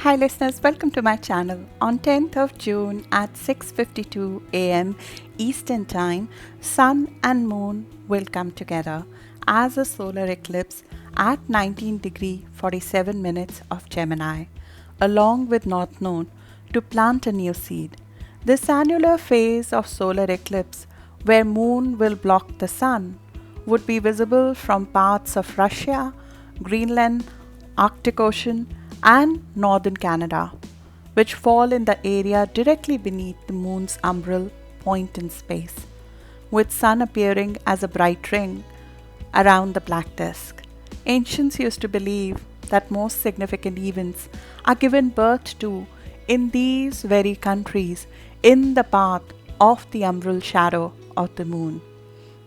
Hi listeners, welcome to my channel. On 10th of June at 6:52 a.m. Eastern Time, Sun and Moon will come together as a solar eclipse at 19°47' of Gemini, along with North Node, to plant a new seed. This annular phase of solar eclipse, where Moon will block the Sun, would be visible from parts of Russia, Greenland, Arctic Ocean, and northern Canada, which fall in the area directly beneath the Moon's umbral point in space, with Sun appearing as a bright ring around the black disk. Ancients used to believe that most significant events are given birth to in these very countries in the path of the umbral shadow of the Moon.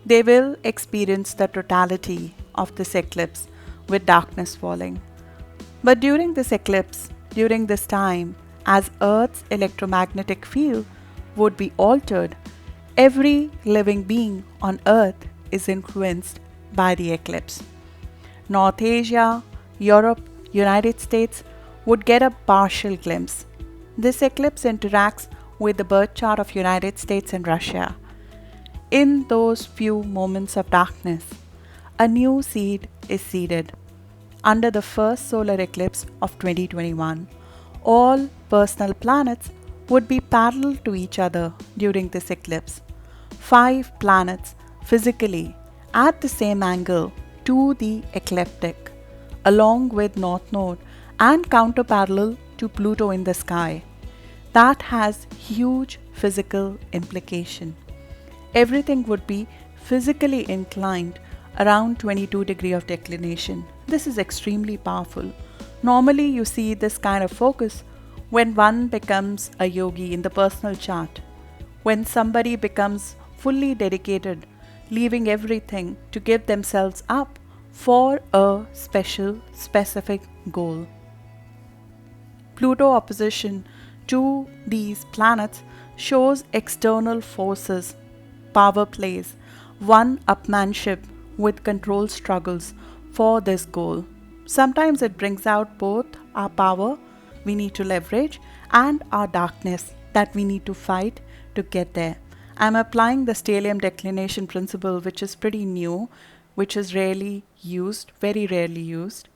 They will experience the totality of this eclipse with darkness falling. But during this eclipse, during this time, as Earth's electromagnetic field would be altered, every living being on Earth is influenced by the eclipse. North Asia, Europe, United States would get a partial glimpse. This eclipse interacts with the birth chart of United States and Russia. In those few moments of darkness, a new seed is seeded. Under the first solar eclipse of 2021, all personal planets would be parallel to each other during this eclipse. 5 planets physically at the same angle to the ecliptic, along with North Node and counter-parallel to Pluto in the sky. That has huge physical implication. Everything would be physically inclined around 22 degrees of declination. This is extremely powerful. Normally you see this kind of focus when one becomes a yogi in the personal chart, when somebody becomes fully dedicated, leaving everything to give themselves up for a specific goal. Pluto opposition to these planets shows external forces, power plays, one-upmanship with control struggles for this goal. Sometimes it brings out both our power we need to leverage and our darkness that we need to fight to get there. I'm applying the stellium declination principle, which is pretty new, which is rarely used, very rarely used.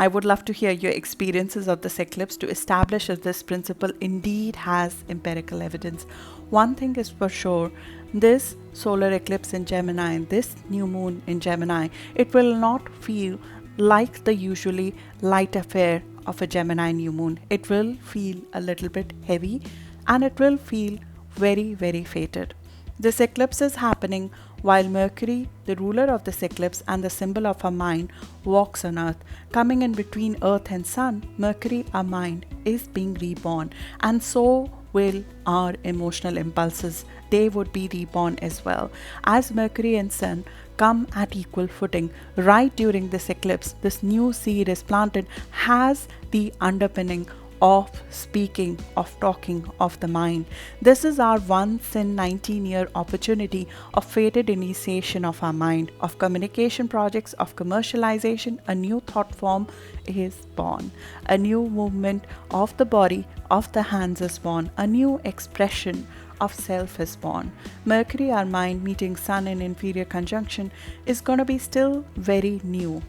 I would love to hear your experiences of this eclipse to establish if this principle indeed has empirical evidence. One thing is for sure, this solar eclipse in Gemini, this new moon in Gemini, it will not feel like the usually light affair of a Gemini new moon. It will feel a little bit heavy and it will feel very, very fated. This eclipse is happening while Mercury, the ruler of this eclipse and the symbol of our mind, walks on Earth. Coming in between Earth and Sun, Mercury, our mind, is being reborn, and so will our emotional impulses. They would be reborn as well. As Mercury and Sun come at equal footing right during this eclipse, this new seed is planted, has the underpinning of speaking, of talking, of the mind. This is our once in 19-year opportunity of fated initiation of our mind, of communication projects, of commercialization. A new thought form is born. A new movement of the body, of the hands is born. A new expression of self is born. Mercury, our mind, meeting Sun in inferior conjunction is going to be still very new.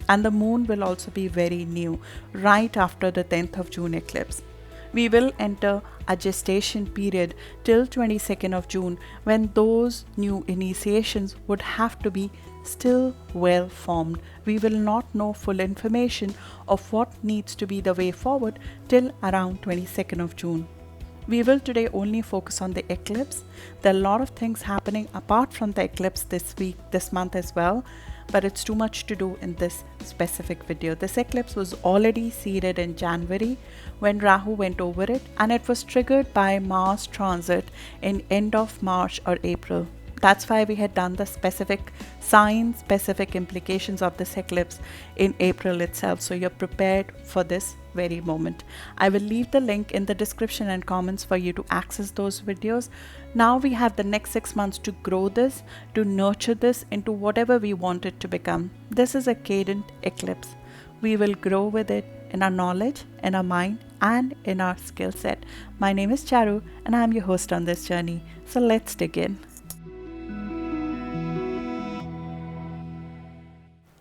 And the moon will also be very new right after the 10th of June eclipse. We will enter a gestation period till 22nd of June when those new initiations would have to be still well formed. We will not know full information of what needs to be the way forward till around 22nd of June. We will today only focus on the eclipse. There are a lot of things happening apart from the eclipse this week, this month as well, but it's too much to do in this specific video. This eclipse was already seeded in January when Rahu went over it, and it was triggered by Mars transit in end of March or April. That's why we had done the specific signs, specific implications of this eclipse in April itself. So you're prepared for this very moment. I will leave the link in the description and comments for you to access those videos. Now we have the next 6 months to grow this, to nurture this into whatever we want it to become. This is a cadent eclipse. We will grow with it, in our knowledge, in our mind, and in our skill set. My name is Charu, and I'm your host on this journey. So let's dig in.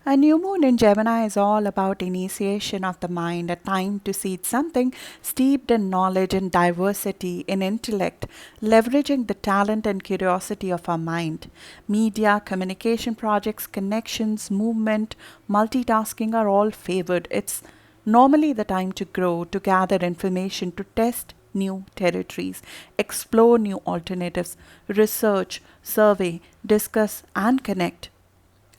A new moon in Gemini is all about initiation of the mind, a time to seed something steeped in knowledge and diversity in intellect, leveraging the talent and curiosity of our mind. Media, communication projects, connections, movement, multitasking are all favored. It's normally the time to grow, to gather information, to test new territories, explore new alternatives, research, survey, discuss, and connect.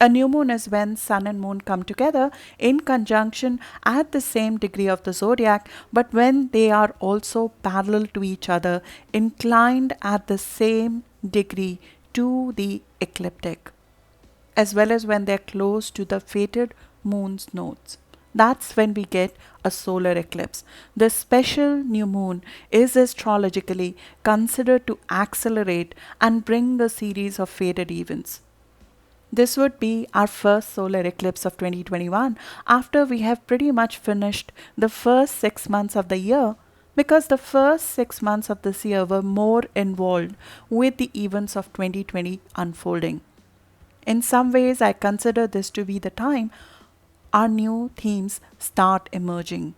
A new moon is when sun and moon come together in conjunction at the same degree of the zodiac, but when they are also parallel to each other, inclined at the same degree to the ecliptic, as well as when they are close to the fated moon's nodes. That's when we get a solar eclipse. This special new moon is astrologically considered to accelerate and bring a series of fated events. This would be our first solar eclipse of 2021 after we have pretty much finished the first 6 months of the year, because the first 6 months of this year were more involved with the events of 2020 unfolding. In some ways, I consider this to be the time our new themes start emerging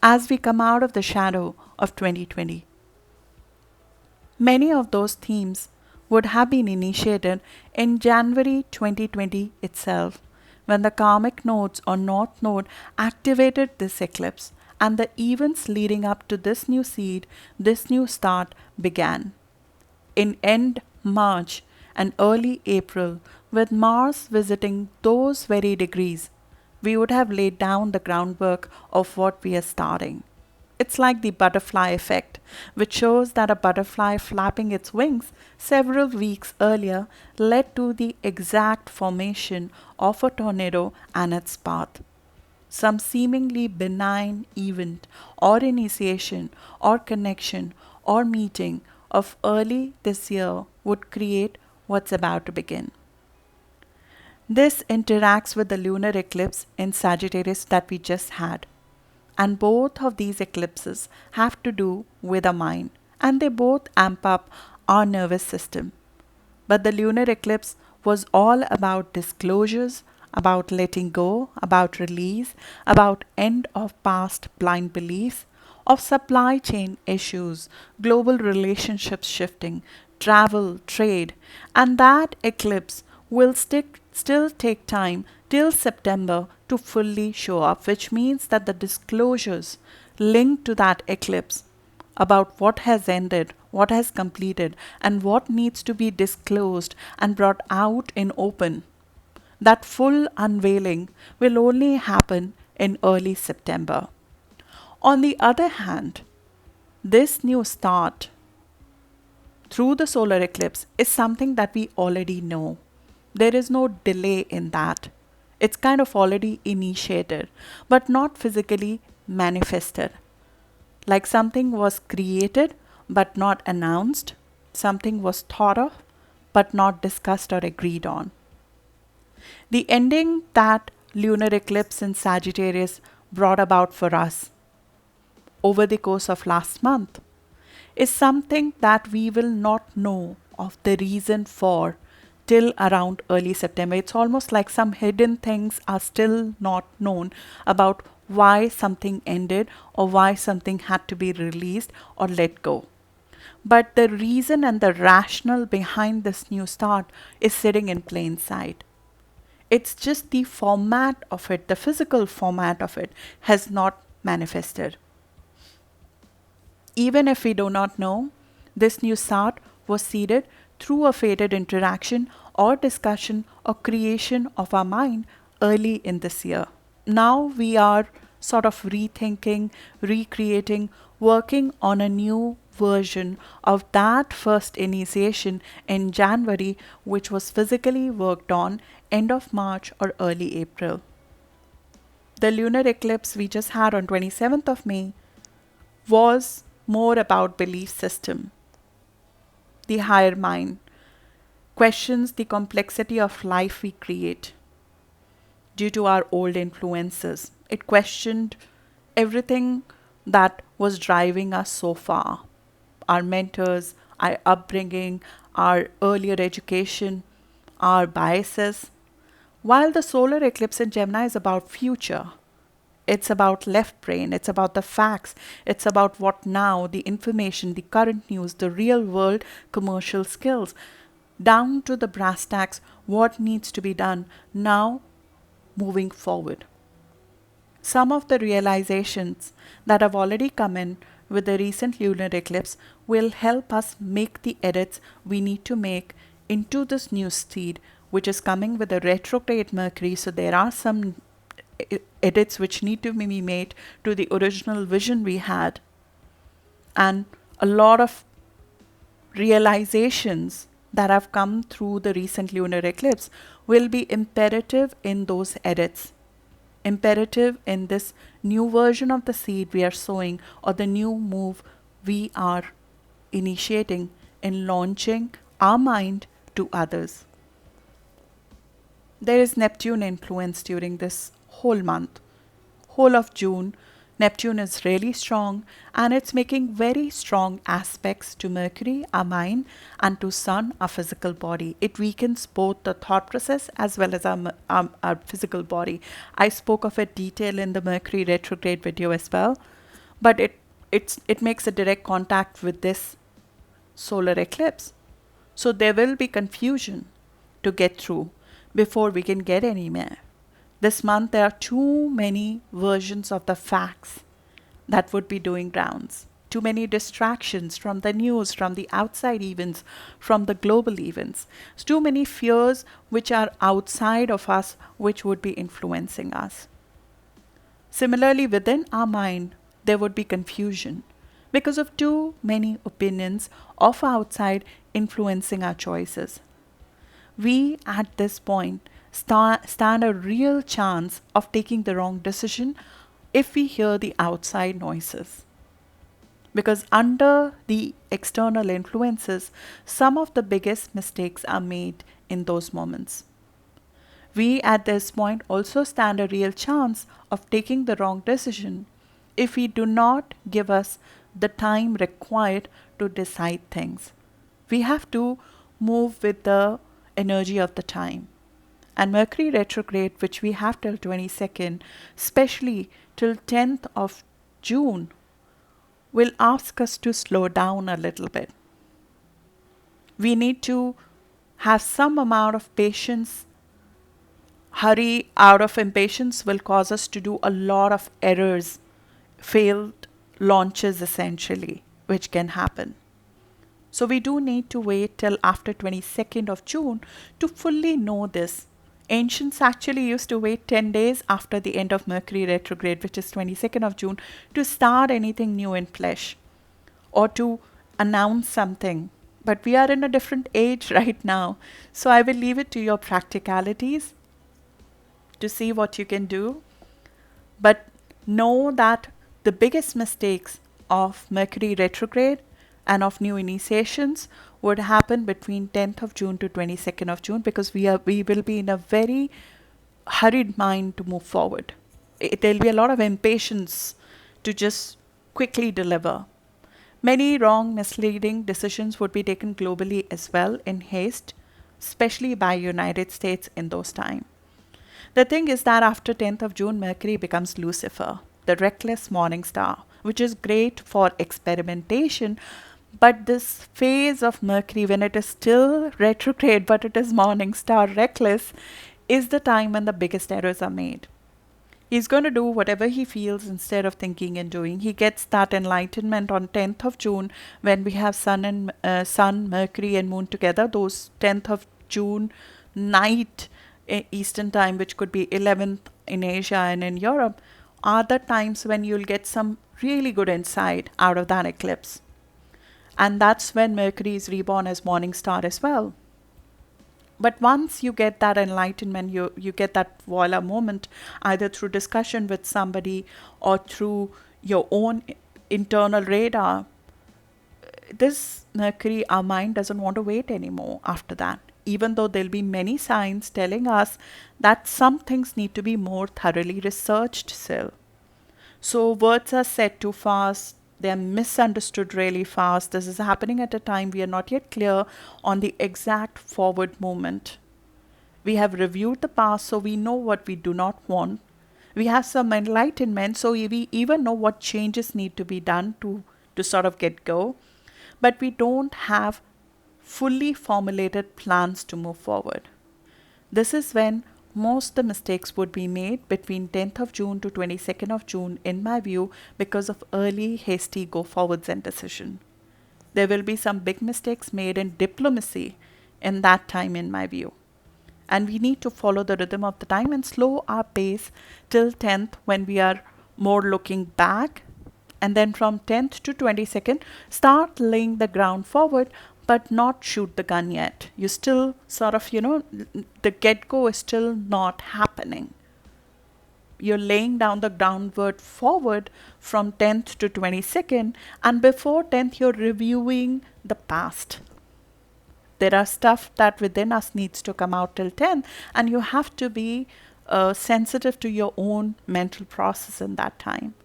as we come out of the shadow of 2020. Many of those themes would have been initiated in January 2020 itself, when the karmic nodes or North Node activated this eclipse, and the events leading up to this new seed, this new start began. In end March and early April, with Mars visiting those very degrees, we would have laid down the groundwork of what we are starting. It's like the butterfly effect, which shows that a butterfly flapping its wings several weeks earlier led to the exact formation of a tornado and its path. Some seemingly benign event or initiation or connection or meeting of early this year would create what's about to begin. This interacts with the lunar eclipse in Sagittarius that we just had. And both of these eclipses have to do with our mind, and they both amp up our nervous system. But the lunar eclipse was all about disclosures, about letting go, about release, about end of past blind beliefs, of supply chain issues, global relationships shifting, travel, trade, and that eclipse will still take time till September to fully show up, which means that the disclosures linked to that eclipse about what has ended, what has completed, and what needs to be disclosed and brought out in open, that full unveiling will only happen in early September. On the other hand, this new start through the solar eclipse is something that we already know. There is no delay in that. It's kind of already initiated, but not physically manifested. Like something was created but not announced, something was thought of but not discussed or agreed on. The ending that lunar eclipse in Sagittarius brought about for us over the course of last month is something that we will not know of the reason for till around early September. It's almost like some hidden things are still not known about why something ended or why something had to be released or let go. But the reason and the rationale behind this new start is sitting in plain sight. It's just the format of it, the physical format of it, has not manifested. Even if we do not know, this new start was seeded through a fated interaction or discussion or creation of our mind early in this year. Now we are sort of rethinking, recreating, working on a new version of that first initiation in January, which was physically worked on end of March or early April. The lunar eclipse we just had on 27th of May was more about belief system. The higher mind questions the complexity of life we create due to our old influences. It questioned everything that was driving us so far, our mentors, our upbringing, our earlier education, our biases. While the solar eclipse in Gemini is about future, it's about left brain, it's about the facts, it's about what now, the information, the current news, the real world commercial skills, down to the brass tacks, what needs to be done now moving forward. Some of the realizations that have already come in with the recent lunar eclipse will help us make the edits we need to make into this new seed, which is coming with a retrograde Mercury. So there are some edits which need to be made to the original vision we had, and a lot of realizations that have come through the recent lunar eclipse will be imperative in those edits, imperative in this new version of the seed we are sowing, or the new move we are initiating in launching our mind to others. There is Neptune influence during this whole month. Whole of June, Neptune is really strong, and it's making very strong aspects to Mercury, our mind, and to Sun, our physical body. It weakens both the thought process as well as our physical body. I spoke of it detail in the Mercury retrograde video as well, but it makes a direct contact with this solar eclipse. So there will be confusion to get through before we can get anywhere. This month there are too many versions of the facts that would be doing rounds. Too many distractions from the news, from the outside events, from the global events. Too many fears which are outside of us, which would be influencing us. Similarly, within our mind, there would be confusion because of too many opinions of outside influencing our choices. We, at this point, stand a real chance of taking the wrong decision if we hear the outside noises. Because under the external influences, some of the biggest mistakes are made in those moments. We at this point also stand a real chance of taking the wrong decision if we do not give us the time required to decide things. We have to move with the energy of the time. And Mercury retrograde, which we have till 22nd, especially till 10th of June, will ask us to slow down a little bit. We need to have some amount of patience. Hurry out of impatience will cause us to do a lot of errors, failed launches essentially, which can happen. So we do need to wait till after 22nd of June to fully know this. Ancients actually used to wait 10 days after the end of Mercury retrograde, which is 22nd of June, to start anything new in flesh or to announce something. But we are in a different age right now. So I will leave it to your practicalities to see what you can do. But know that the biggest mistakes of Mercury retrograde and of new initiations would happen between 10th of June to 22nd of June, because we will be in a very hurried mind to move forward. There'll be a lot of impatience to just quickly deliver. Many wrong, misleading decisions would be taken globally as well in haste, especially by United States in those times. The thing is that after 10th of June, Mercury becomes Lucifer, the reckless morning star, which is great for experimentation. But this phase of Mercury, when it is still retrograde, but it is morning star reckless, is the time when the biggest errors are made. He's going to do whatever he feels instead of thinking and doing. He gets that enlightenment on 10th of June when we have Sun, Mercury and Moon together. Those 10th of June night Eastern time, which could be 11th in Asia and in Europe, are the times when you'll get some really good insight out of that eclipse. And that's when Mercury is reborn as morning star as well. But once you get that enlightenment, you get that voila moment, either through discussion with somebody or through your own internal radar, this Mercury, our mind doesn't want to wait anymore after that. Even though there'll be many signs telling us that some things need to be more thoroughly researched still. So words are said too fast, they're misunderstood really fast. This is happening at a time we are not yet clear on the exact forward movement. We have reviewed the past, so we know what we do not want. We have some enlightenment, so we even know what changes need to be done to sort of get go. But we don't have fully formulated plans to move forward. This is when most the mistakes would be made between 10th of June to 22nd of June, in my view, because of early, hasty go-forwards and decision. There will be some big mistakes made in diplomacy in that time, in my view. And we need to follow the rhythm of the time and slow our pace till 10th, when we are more looking back. And then from 10th to 22nd, start laying the ground forward, but not shoot the gun yet. You still sort of, the get-go is still not happening. You're laying down the groundwork forward from 10th to 22nd, and before 10th, you're reviewing the past. There are stuff that within us needs to come out till 10th, and you have to be sensitive to your own mental process in that time.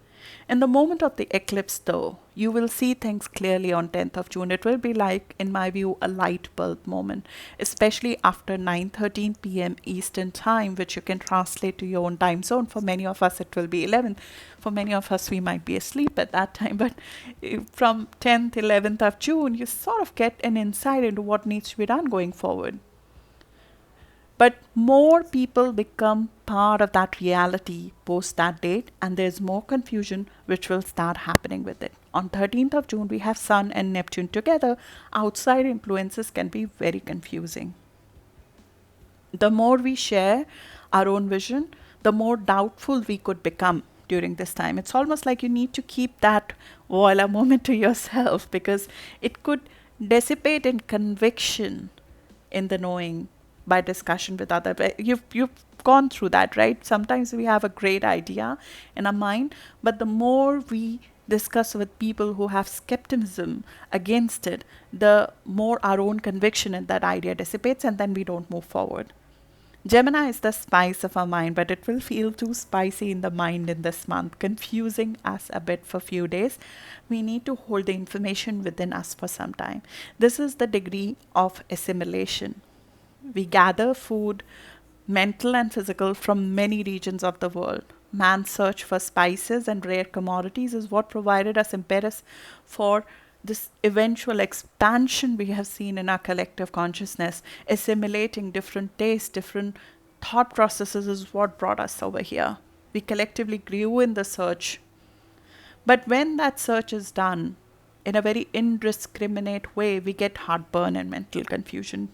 In the moment of the eclipse, though, you will see things clearly on 10th of June. It will be like, in my view, a light bulb moment, especially after 9:13 p.m. Eastern time, which you can translate to your own time zone. For many of us, it will be 11. For many of us, we might be asleep at that time. But from 10th, 11th of June, you sort of get an insight into what needs to be done going forward. But more people become part of that reality post that date, and there's more confusion which will start happening with it. On 13th of June, we have Sun and Neptune together. Outside influences can be very confusing. The more we share our own vision, the more doubtful we could become during this time. It's almost like you need to keep that voila moment to yourself, because it could dissipate in conviction in the knowing by discussion with other. You've gone through that, right? Sometimes we have a great idea in our mind, but the more we discuss with people who have skepticism against it, the more our own conviction in that idea dissipates, and then we don't move forward. Gemini is the spice of our mind, but it will feel too spicy in the mind in this month, confusing us a bit for a few days. We need to hold the information within us for some time. This is the degree of assimilation. We gather food, mental and physical, from many regions of the world. Man's search for spices and rare commodities is what provided us impetus for this eventual expansion we have seen in our collective consciousness. Assimilating different tastes, different thought processes is what brought us over here. We collectively grew in the search. But when that search is done in a very indiscriminate way, we get heartburn and mental confusion.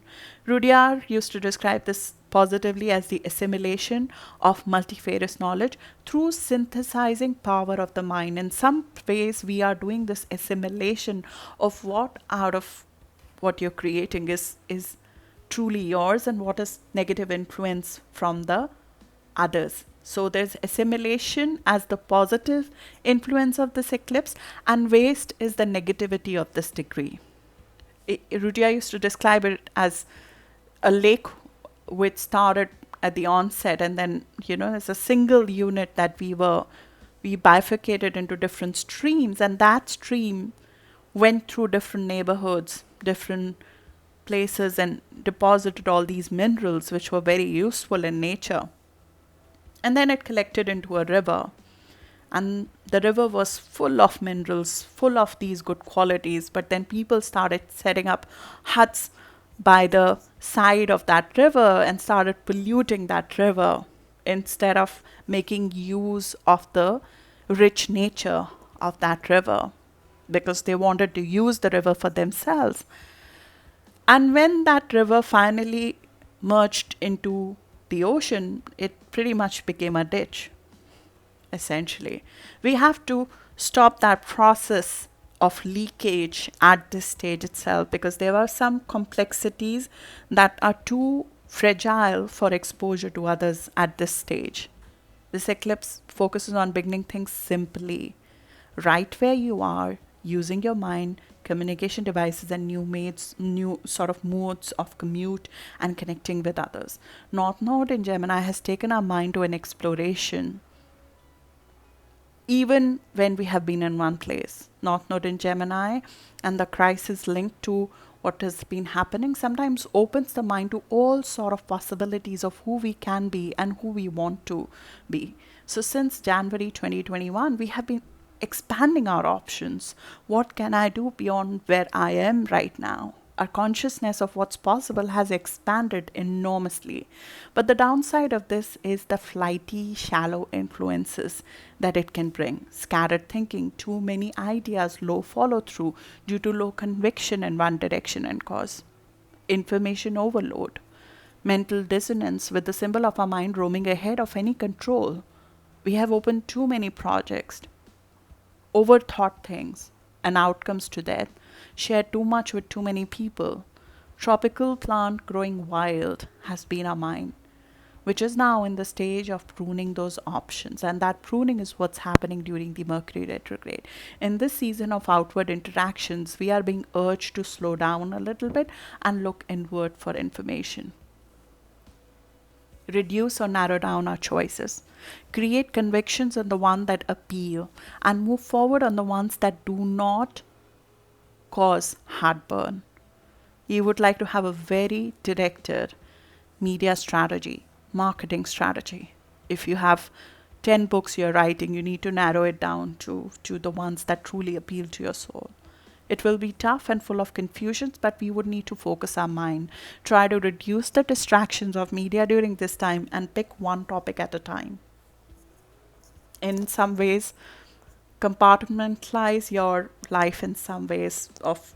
Rudyard used to describe this positively as the assimilation of multifarious knowledge through synthesizing power of the mind. In some ways, we are doing this assimilation of what out of what you're creating is truly yours, and what is negative influence from the others. So there's assimilation as the positive influence of this eclipse, and waste is the negativity of this degree. Rudyard used to describe it as a lake which started at the onset, and then, as a single unit that we bifurcated into different streams, and that stream went through different neighborhoods, different places, and deposited all these minerals which were very useful in nature. And then it collected into a river, and the river was full of minerals, full of these good qualities. But then people started setting up huts by the side of that river and started polluting that river instead of making use of the rich nature of that river, because they wanted to use the river for themselves. And when that river finally merged into the ocean, it pretty much became a ditch, essentially. We have to stop that process of leakage at this stage itself, because there are some complexities that are too fragile for exposure to others at this stage. This eclipse focuses on beginning things simply, right where you are, using your mind, communication devices, and new sort of modes of commute and connecting with others. North Node in Gemini has taken our mind to an exploration. even when we have been in one place. North Node in Gemini and the crisis linked to what has been happening sometimes opens the mind to all sort of possibilities of who we can be and who we want to be. So since January 2021, we have been expanding our options. What can I do beyond where I am right now? Our consciousness of what's possible has expanded enormously. But the downside of this is the flighty, shallow influences that it can bring. Scattered thinking, too many ideas, low follow through due to low conviction in one direction and cause. Information overload. Mental dissonance with the symbol of our mind roaming ahead of any control. We have opened too many projects, overthought things, and outcomes to death. Shared too much with too many people. Tropical plant growing wild has been our mind, which is now in the stage of pruning those options. And that pruning is what's happening during the Mercury retrograde. In this season of outward interactions, we are being urged to slow down a little bit and look inward for information. Reduce or narrow down our choices. Create convictions on the ones that appeal and move forward on the ones that do not cause heartburn. You would like to have a very directed media strategy, marketing strategy. If you have 10 books you're writing, you need to narrow it down to the ones that truly appeal to your soul. It will be tough and full of confusions, but we would need to focus our mind. Try to reduce the distractions of media during this time and pick one topic at a time. In some ways, compartmentalize your life in some ways of,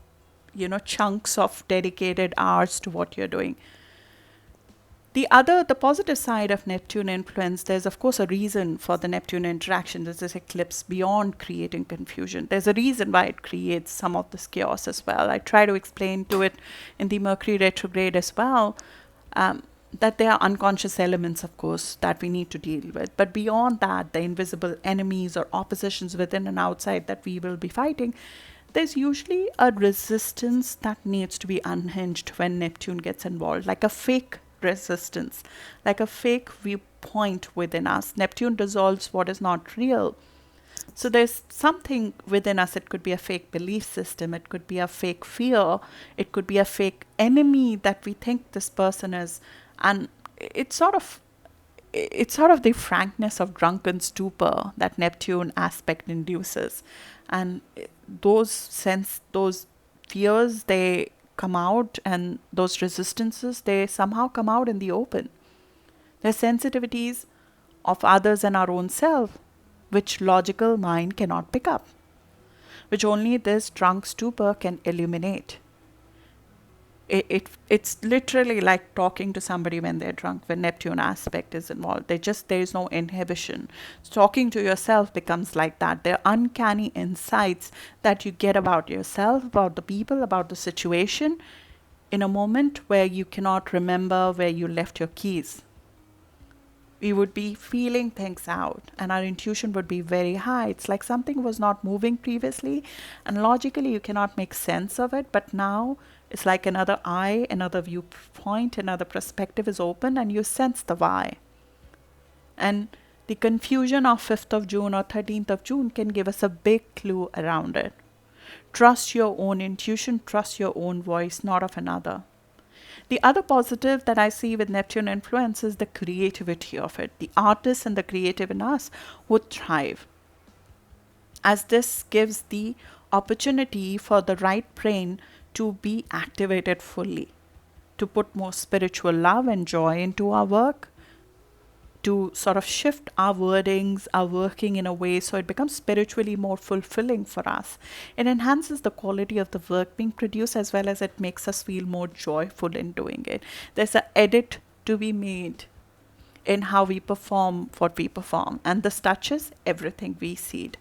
chunks of dedicated hours to what you're doing. The positive side of Neptune influence, there's of course a reason for the Neptune interaction. There's this eclipse beyond creating confusion. There's a reason why it creates some of this chaos as well. I try to explain to it in the Mercury retrograde as well, that there are unconscious elements, of course, that we need to deal with. But beyond that, the invisible enemies or oppositions within and outside that we will be fighting, there's usually a resistance that needs to be unhinged when Neptune gets involved, like a fake resistance, like a fake viewpoint within us. Neptune dissolves what is not real. So there's something within us. It could be a fake belief system. It could be a fake fear. It could be a fake enemy that we think this person is. And it's sort of the frankness of drunken stupor that Neptune aspect induces. And those fears, they come out, and those resistances, they somehow come out in the open. They're sensitivities of others and our own self, which logical mind cannot pick up, which only this drunk stupor can illuminate. It's literally like talking to somebody when they're drunk, when Neptune aspect is involved. There is no inhibition. Talking to yourself becomes like that. There are uncanny insights that you get about yourself, about the people, about the situation, in a moment where you cannot remember where you left your keys. We would be feeling things out, and our intuition would be very high. It's like something was not moving previously, and logically you cannot make sense of it, but now it's like another eye, another viewpoint, another perspective is open, and you sense the why. And the confusion of 5th of June or 13th of June can give us a big clue around it. Trust your own intuition, trust your own voice, not of another. The other positive that I see with Neptune influence is the creativity of it. The artist and the creative in us would thrive, as this gives the opportunity for the right brain to be activated fully, to put more spiritual love and joy into our work, to sort of shift our wordings, our working in a way so it becomes spiritually more fulfilling for us. It enhances the quality of the work being produced, as well as it makes us feel more joyful in doing it. There's an edit to be made in how we perform what we perform, and this touches everything we see.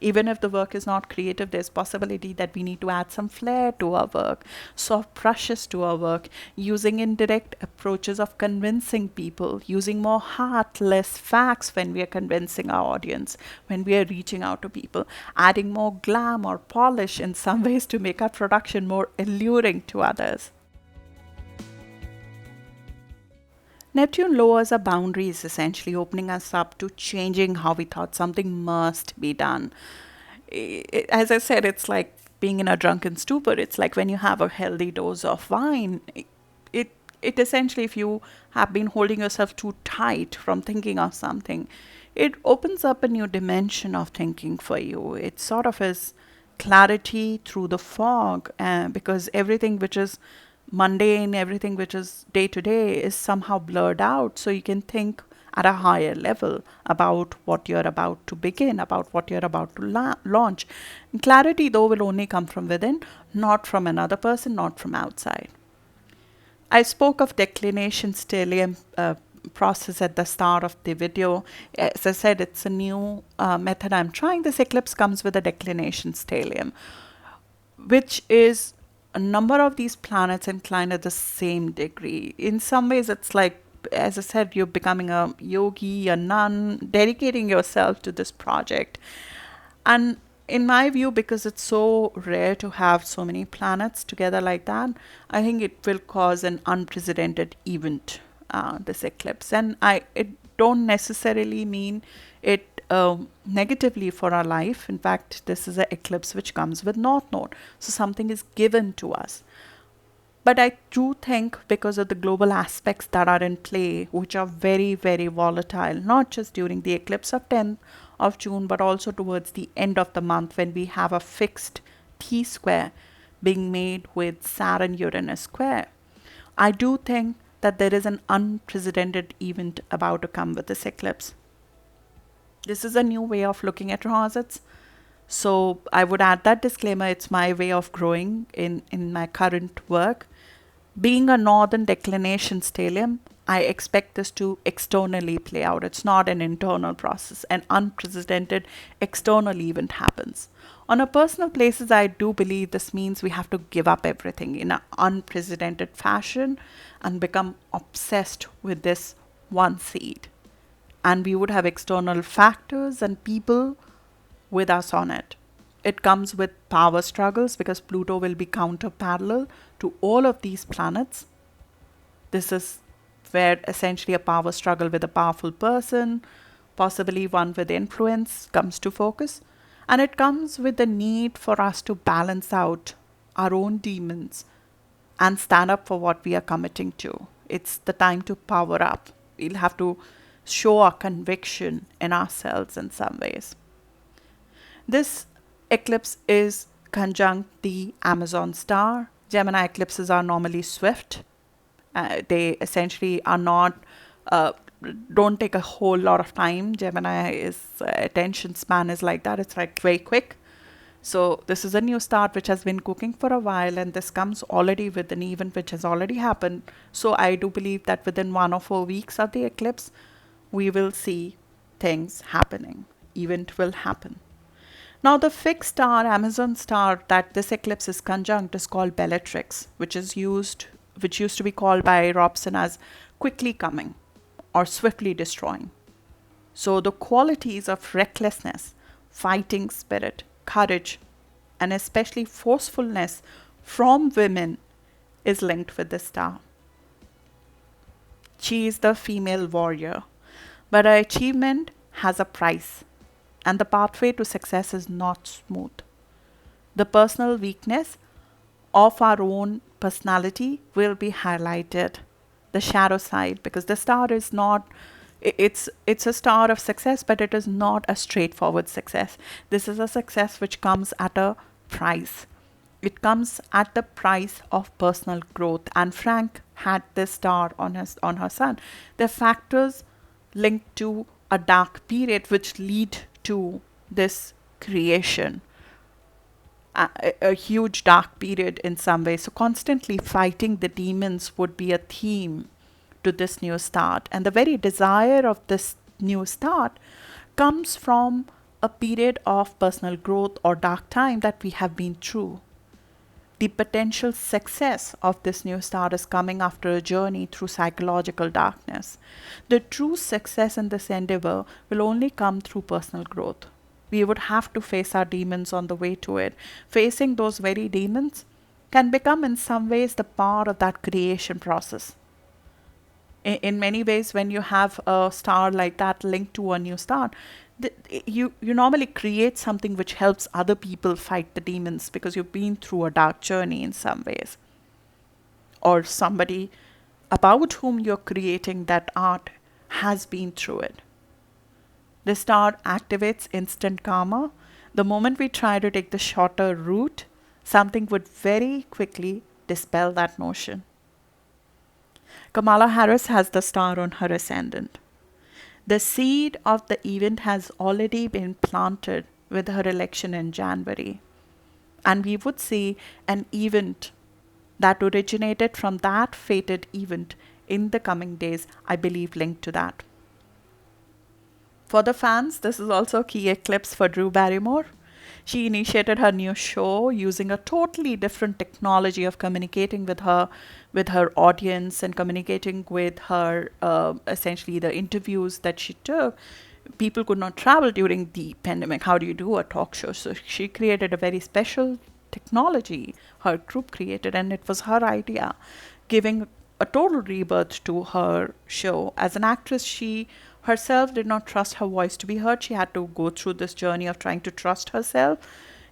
Even if the work is not creative, there's possibility that we need to add some flair to our work, soft brushes to our work, using indirect approaches of convincing people, using more heart, less facts when we are convincing our audience, when we are reaching out to people, adding more glam or polish in some ways to make our production more alluring to others. Neptune lowers our boundaries, essentially opening us up to changing how we thought something must be done. As I said, it's like being in a drunken stupor. It's like when you have a healthy dose of wine. It, it essentially, if you have been holding yourself too tight from thinking of something, it opens up a new dimension of thinking for you. It sort of is clarity through the fog, because everything which is mundane, everything which is day to day is somehow blurred out. So you can think at a higher level about what you're about to begin, about what you're about to launch. And clarity, though, will only come from within, not from another person, not from outside. I spoke of declination stellium process at the start of the video. As I said, it's a new method I'm trying. This eclipse comes with a declination stellium, which is a number of these planets inclined at the same degree. In some ways, it's like, as I said, you're becoming a yogi, a nun, dedicating yourself to this project. And in my view, because it's so rare to have so many planets together like that, I think it will cause an unprecedented event, this eclipse. And it don't necessarily mean it negatively for our life. In fact, this is an eclipse which comes with North Node. So something is given to us. But I do think because of the global aspects that are in play, which are very, very volatile, not just during the eclipse of 10th of June, but also towards the end of the month when we have a fixed T-square being made with Saturn-Uranus square, I do think that there is an unprecedented event about to come with this eclipse. This is a new way of looking at transits. So I would add that disclaimer. It's my way of growing in my current work. Being a northern declination stellium, I expect this to externally play out. It's not an internal process. An unprecedented external event happens. On a personal basis, I do believe this means we have to give up everything in an unprecedented fashion and become obsessed with this one seed. And we would have external factors and people with us on it. It comes with power struggles because Pluto will be counter-parallel to all of these planets. This is where essentially a power struggle with a powerful person, possibly one with influence, comes to focus. And it comes with the need for us to balance out our own demons and stand up for what we are committing to. It's the time to power up. We'll have to show our conviction in ourselves in some ways. This eclipse is conjunct the Amazon star. Gemini eclipses are normally swift. They essentially are not, don't take a whole lot of time. Gemini is, attention span is like that. It's like very quick. So this is a new start which has been cooking for a while, and this comes already with an event which has already happened. So I do believe that within 1 or 4 weeks of the eclipse, we will see things happening. Event will happen. Now the fixed star, Amazon star, that this eclipse is conjunct is called Bellatrix, which used to be called by Robson as quickly coming or swiftly destroying. So the qualities of recklessness, fighting spirit, courage, and especially forcefulness from women is linked with this star. She is the female warrior, but her achievement has a price. And the pathway to success is not smooth. The personal weakness of our own personality will be highlighted. The shadow side, because the star is not, it's a star of success, but it is not a straightforward success. This is a success which comes at a price. It comes at the price of personal growth. And Frank had this star on her sun. There are factors linked to a dark period which lead to this creation, a huge dark period in some way. So constantly fighting the demons would be a theme to this new start. And the very desire of this new start comes from a period of personal growth or dark time that we have been through. The potential success of this new start is coming after a journey through psychological darkness. The true success in this endeavor will only come through personal growth. We would have to face our demons on the way to it. Facing those very demons can become in some ways the part of that creation process. In many ways, when you have a star like that linked to a new star, you normally create something which helps other people fight the demons because you've been through a dark journey in some ways. Or somebody about whom you're creating that art has been through it. The star activates instant karma. The moment we try to take the shorter route, something would very quickly dispel that notion. Kamala Harris has the star on her ascendant. The seed of the event has already been planted with her election in January. And we would see an event that originated from that fated event in the coming days, I believe, linked to that. For the fans, this is also a key eclipse for Drew Barrymore. She initiated her new show using a totally different technology of communicating with her audience and communicating with her, essentially the interviews that she took. People could not travel during the pandemic. How do you do a talk show? So she created a very special technology her group created, and it was her idea, giving a total rebirth to her show. As an actress, she herself did not trust her voice to be heard. She had to go through this journey of trying to trust herself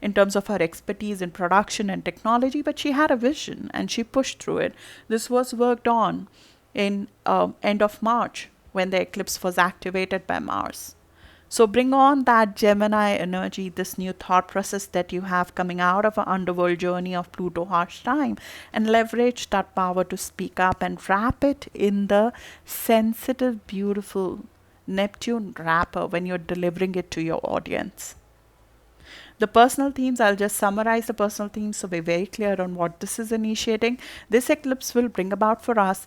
in terms of her expertise in production and technology, but she had a vision and she pushed through it. This was worked on in end of March when the eclipse was activated by Mars. So bring on that Gemini energy, this new thought process that you have coming out of an underworld journey of Pluto harsh time, and leverage that power to speak up and wrap it in the sensitive, beautiful Neptune wrapper when you're delivering it to your audience. The personal themes, I'll just summarize the personal themes so we're very clear on what this is initiating. This eclipse will bring about for us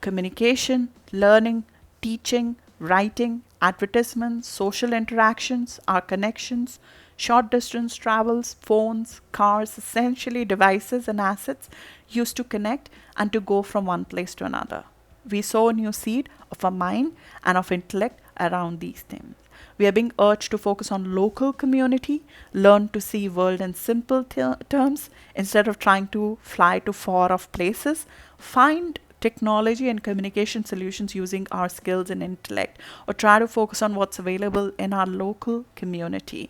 communication, learning, teaching, writing, advertisements, social interactions, our connections, short distance travels, phones, cars, essentially devices and assets used to connect and to go from one place to another. We sow a new seed of our mind and of intellect around these themes. We are being urged to focus on local community, learn to see world in simple terms instead of trying to fly to far off places, find technology and communication solutions using our skills and intellect, or try to focus on what's available in our local community,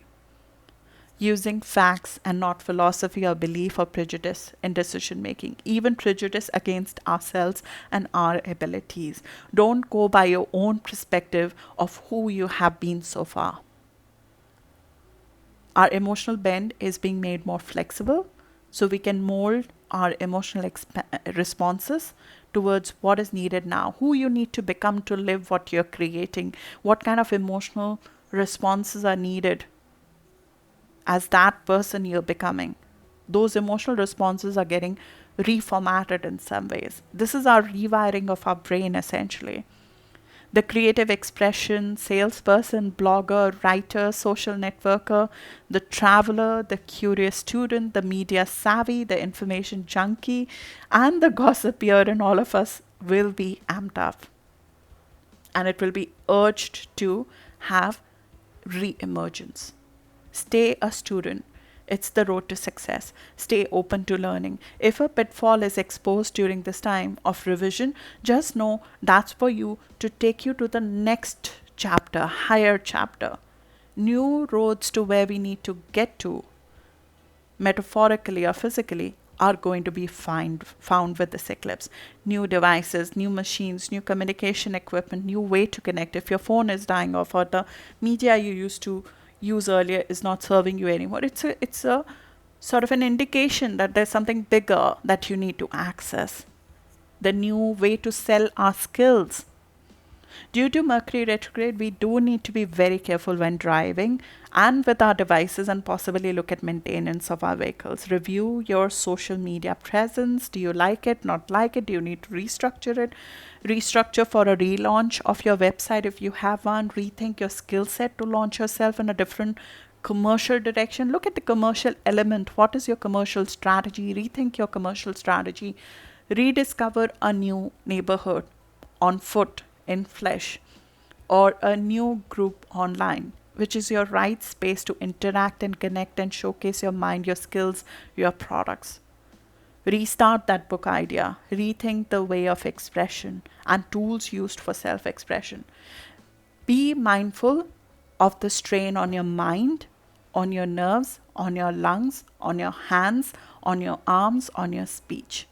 using facts and not philosophy or belief or prejudice in decision making, even prejudice against ourselves and our abilities. Don't go by your own perspective of who you have been so far. Our emotional bend is being made more flexible so we can mold our emotional responses towards what is needed now, who you need to become to live what you're creating, what kind of emotional responses are needed as that person you're becoming. Those emotional responses are getting reformatted in some ways. This is our rewiring of our brain, essentially. The creative expression, salesperson, blogger, writer, social networker, the traveler, the curious student, the media savvy, the information junkie, and the gossiper in all of us will be amped up. And it will be urged to have re-emergence. Stay a student. It's the road to success. Stay open to learning. If a pitfall is exposed during this time of revision, just know that's for you to take you to the next chapter, higher chapter. New roads to where we need to get to, metaphorically or physically, are going to be found with this eclipse. New devices, new machines, new communication equipment, new way to connect. If your phone is dying off or the media you used to use earlier is not serving you anymore, it's a sort of an indication that there's something bigger that you need to access. The new way to sell our skills. Due to Mercury retrograde, we do need to be very careful when driving and with our devices, and possibly look at maintenance of our vehicles. Review your social media presence. Do you like it, not like it? Do you need to restructure it? Restructure for a relaunch of your website if you have one. Rethink your skill set to launch yourself in a different commercial direction. Look at the commercial element. What is your commercial strategy? Rethink your commercial strategy. Rediscover a new neighborhood on foot, in flesh, or a new group online, which is your right space to interact and connect and showcase your mind, your skills, your products. Restart that book idea. Rethink the way of expression and tools used for self-expression. Be mindful of the strain on your mind, on your nerves, on your lungs, on your hands, on your arms, on your speech.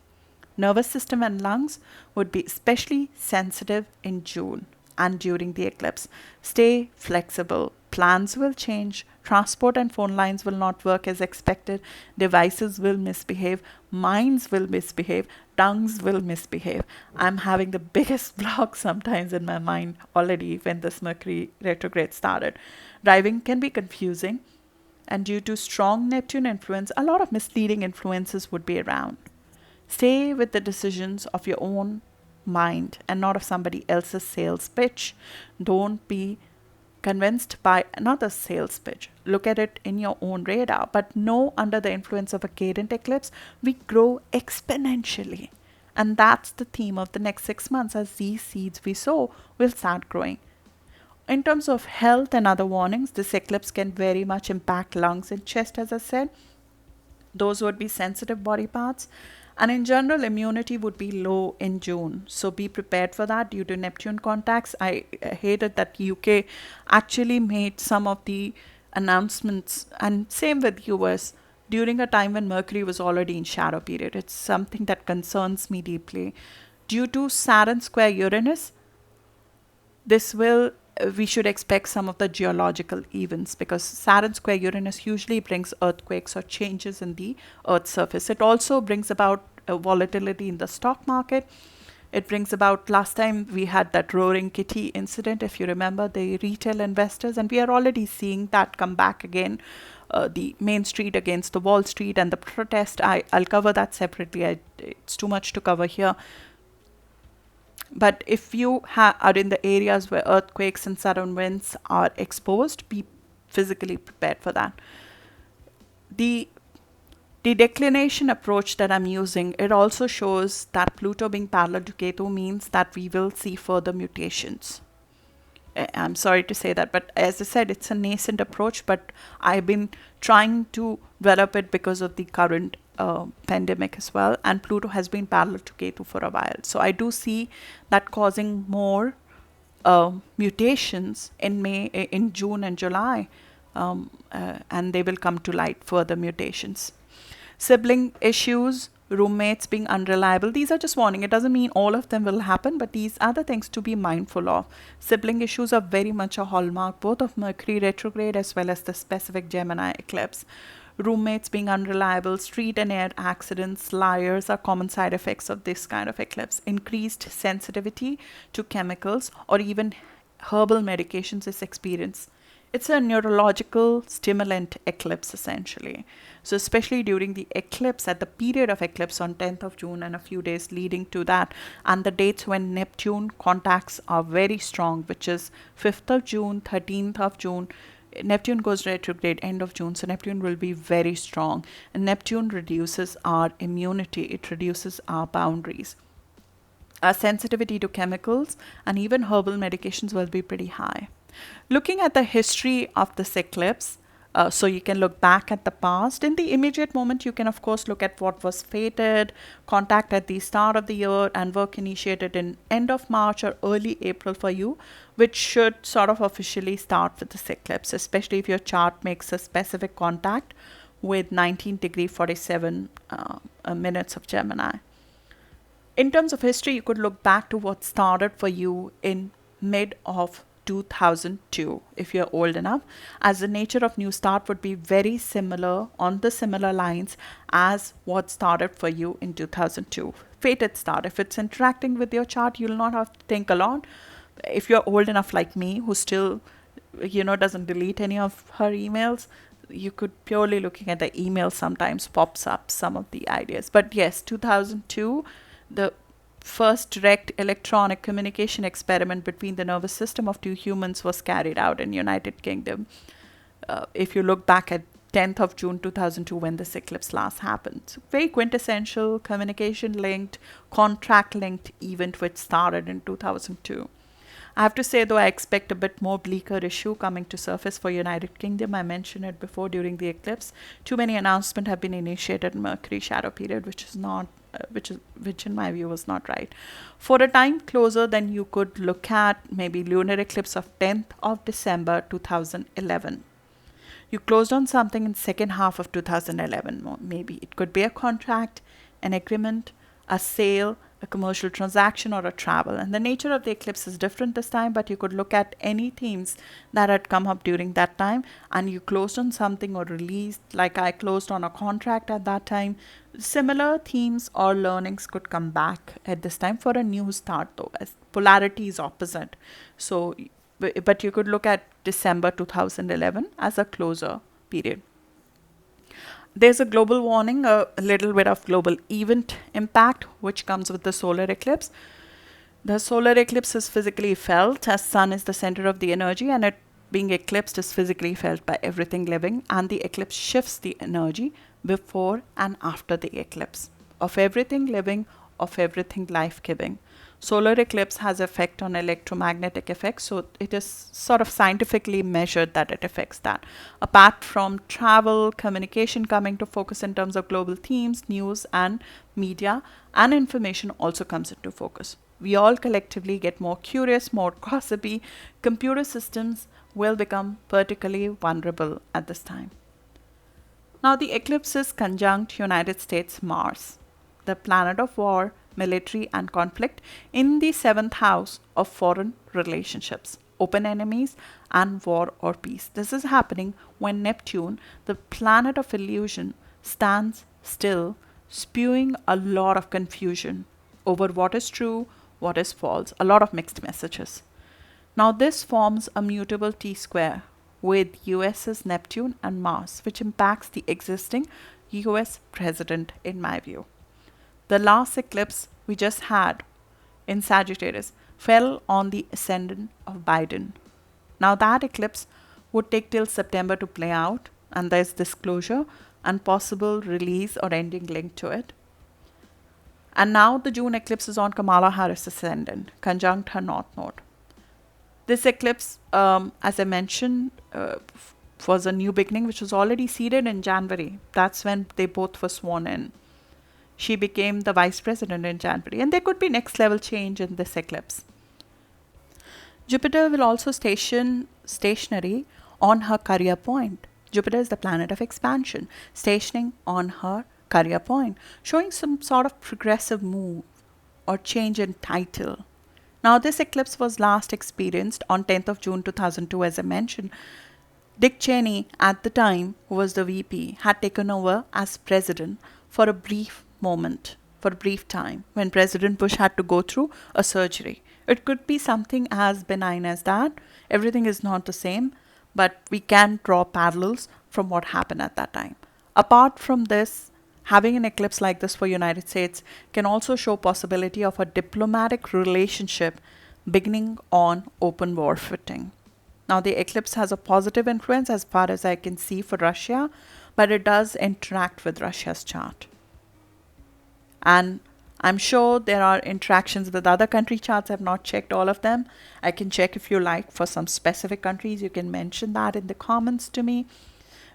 Nervous system and lungs would be especially sensitive in June and during the eclipse. Stay flexible. Plans will change. Transport and phone lines will not work as expected. Devices will misbehave. Minds will misbehave. Tongues will misbehave. I'm having the biggest block sometimes in my mind already when this Mercury retrograde started. Driving can be confusing, and due to strong Neptune influence, a lot of misleading influences would be around. Stay with the decisions of your own mind and not of somebody else's sales pitch. Don't be convinced by another sales pitch. Look at it in your own radar. But know under the influence of a cadent eclipse, we grow exponentially. And that's the theme of the next 6 months, as these seeds we sow will start growing. In terms of health and other warnings, this eclipse can very much impact lungs and chest, as I said. Those would be sensitive body parts. And in general, immunity would be low in June. So be prepared for that due to Neptune contacts. I hated that UK actually made some of the announcements, and same with US, during a time when Mercury was already in shadow period. It's something that concerns me deeply. Due to Saturn square Uranus, we should expect some of the geological events, because Saturn square Uranus usually brings earthquakes or changes in the Earth's surface. It also brings about volatility in the stock market. It brings about, last time we had that roaring kitty incident, if you remember, the retail investors, and we are already seeing that come back again. The Main Street against the Wall Street and the protest. I'll cover that separately. It's too much to cover here. But if you are in the areas where earthquakes and sudden winds are exposed, be physically prepared for that. The declination approach that I'm using, it also shows that Pluto being parallel to Ketu means that we will see further mutations. I'm sorry to say that, but as I said, it's a nascent approach, but I've been trying to develop it because of the current pandemic as well, and Pluto has been parallel to Ketu for a while. So I do see that causing more mutations in June and July, and they will come to light, further mutations. Sibling issues, roommates being unreliable, these are just warning. It doesn't mean all of them will happen, but these are the things to be mindful of. Sibling issues are very much a hallmark both of Mercury retrograde as well as the specific Gemini eclipse. Roommates being unreliable, street and air accidents, liars are common side effects of this kind of eclipse. Increased sensitivity to chemicals or even herbal medications is experienced. It's a neurological stimulant eclipse essentially. So especially during the eclipse, at the period of eclipse on 10th of June and a few days leading to that, and the dates when Neptune contacts are very strong, which is 5th of June, 13th of June. Neptune goes retrograde end of June, so Neptune will be very strong. And Neptune reduces our immunity, it reduces our boundaries. Our sensitivity to chemicals and even herbal medications will be pretty high. Looking at the history of this eclipse, so you can look back at the past. In the immediate moment, you can of course look at what was fated, contact at the start of the year, and work initiated in end of March or early April for you, which should sort of officially start with this eclipse, especially if your chart makes a specific contact with 19°47 minutes of Gemini. In terms of history, you could look back to what started for you in mid of 2002, if you're old enough, as the nature of new start would be very similar, on the similar lines as what started for you in 2002. Fated start. If it's interacting with your chart, you'll not have to think a lot. If you're old enough like me, who still, doesn't delete any of her emails, you could purely looking at the email sometimes pops up some of the ideas. But yes, 2002, the first direct electronic communication experiment between the nervous system of two humans was carried out in United Kingdom. If you look back at 10th of June 2002 when this eclipse last happened. So very quintessential communication linked, contract linked event which started in 2002. I have to say though, I expect a bit more bleaker issue coming to surface for United Kingdom. I mentioned it before during the eclipse. Too many announcements have been initiated in Mercury shadow period, which is not, which in my view was not right. For a time closer, then you could look at maybe lunar eclipse of 10th of December 2011. You closed on something in second half of 2011. Maybe it could be a contract, an agreement, a sale, a commercial transaction, or a travel. And the nature of the eclipse is different this time, but you could look at any themes that had come up during that time, and you closed on something or released, like I closed on a contract at that time. Similar themes or learnings could come back at this time for a new start though, as polarity is opposite. So, but you could look at December 2011 as a closer period. There's a global warning, a little bit of global event impact, which comes with the solar eclipse. The solar eclipse is physically felt as sun is the center of the energy, and it being eclipsed is physically felt by everything living, and the eclipse shifts the energy before and after the eclipse of everything living, of everything life-giving. Solar eclipse has effect on electromagnetic effects, so it is sort of scientifically measured that it affects that. Apart from travel, communication coming to focus in terms of global themes, news and media and information also comes into focus. We all collectively get more curious, more gossipy. Computer systems will become particularly vulnerable at this time. Now the eclipse is conjunct United States Mars, the planet of war, military and conflict, in the 7th house of foreign relationships, open enemies and war or peace. This is happening when Neptune, the planet of illusion, stands still, spewing a lot of confusion over what is true, what is false, a lot of mixed messages. Now this forms a mutable T-square with US's Neptune and Mars, which impacts the existing US president in my view. The last eclipse we just had in Sagittarius fell on the ascendant of Biden. Now that eclipse would take till September to play out, and there's disclosure and possible release or ending linked to it. And now the June eclipse is on Kamala Harris ascendant, conjunct her North Node. This eclipse, as I mentioned, was a new beginning which was already seeded in January. That's when they both were sworn in. She became the vice president in January, and there could be next level change in this eclipse. Jupiter will also stationary on her career point. Jupiter is the planet of expansion, stationing on her career point, showing some sort of progressive move or change in title. Now this eclipse was last experienced on 10th of June 2002, as I mentioned. Dick Cheney at the time, who was the VP, had taken over as president for a brief moment, for a brief time, when President Bush had to go through a surgery. It could be something as benign as that. Everything is not the same, but we can draw parallels from what happened at that time. Apart from this, having an eclipse like this for United States can also show possibility of a diplomatic relationship beginning on open war footing. Now the eclipse has a positive influence as far as I can see for Russia, but it does interact with Russia's chart. And I'm sure there are interactions with other country charts. I've not checked all of them. I can check if you like for some specific countries. You can mention that in the comments to me.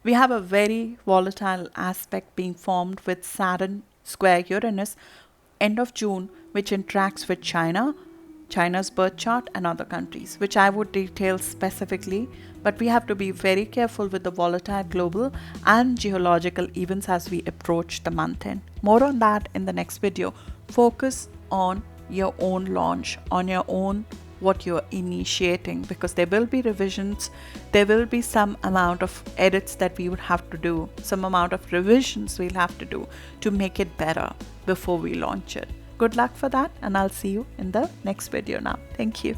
We have a very volatile aspect being formed with Saturn square Uranus end of June, which interacts with China's birth chart and other countries, which I would detail specifically, but we have to be very careful with the volatile global and geological events as we approach the month end. More on that in the next video. Focus on your own launch, on your own what you're initiating, because there will be revisions, there will be some amount of edits that we would have to do, some amount of revisions we'll have to do to make it better before we launch it. Good luck for that, and I'll see you in the next video now. Thank you.